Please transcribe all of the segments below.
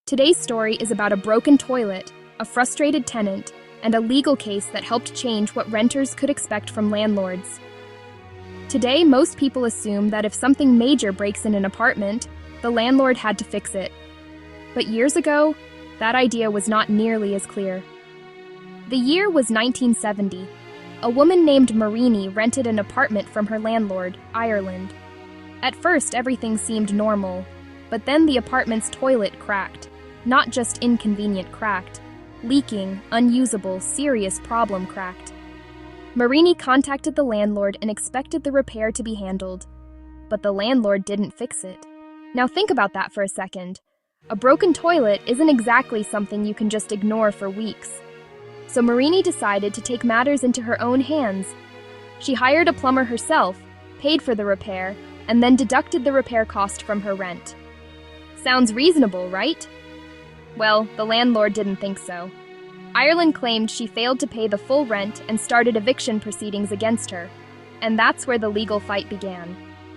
Today's story is about a broken toilet, a frustrated tenant, and a legal case that helped change what renters could expect from landlords. Today, most people assume that if something major breaks in an apartment, the landlord had to fix it. But years ago, that idea was not nearly as clear. The year was 1970. A woman named Marini rented an apartment from her landlord, Ireland. At first, everything seemed normal, but then the apartment's toilet cracked. Not just inconvenient cracked, leaking, unusable, serious problem cracked. Marini contacted the landlord and expected the repair to be handled, but the landlord didn't fix it. Now think about that for a second. A broken toilet isn't exactly something you can just ignore for weeks. So Marini decided to take matters into her own hands. She hired a plumber herself, paid for the repair, and then deducted the repair cost from her rent. Sounds reasonable, right? Well, the landlord didn't think so. Ireland claimed she failed to pay the full rent and started eviction proceedings against her. And that's where the legal fight began.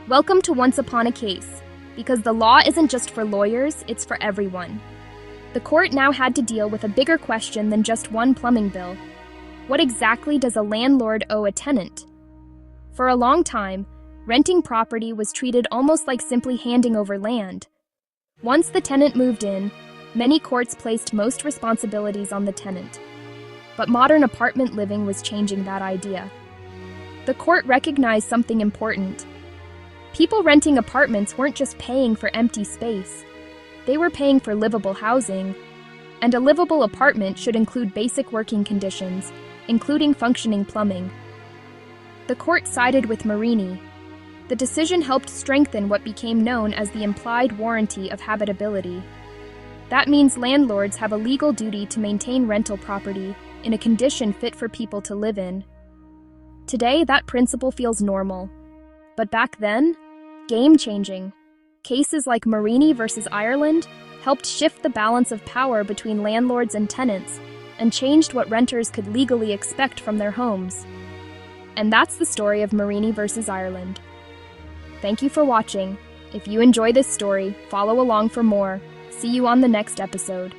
Welcome to Once Upon a Case, because the law isn't just for lawyers, it's for everyone. The court now had to deal with a bigger question than just one plumbing bill. What exactly does a landlord owe a tenant? For a long time, renting property was treated almost like simply handing over land. Once the tenant moved in, many courts placed most responsibilities on the tenant. But modern apartment living was changing that idea. The court recognized something important. People renting apartments weren't just paying for empty space. They were paying for livable housing, and a livable apartment should include basic working conditions, including functioning plumbing. The court sided with Marini. The decision helped strengthen what became known as the implied warranty of habitability. That means landlords have a legal duty to maintain rental property in a condition fit for people to live in. Today, that principle feels normal. But back then, game-changing. Cases like Marini versus Ireland helped shift the balance of power between landlords and tenants and changed what renters could legally expect from their homes. And that's the story of Marini versus Ireland. Thank you for watching. If you enjoy this story, follow along for more. See you on the next episode.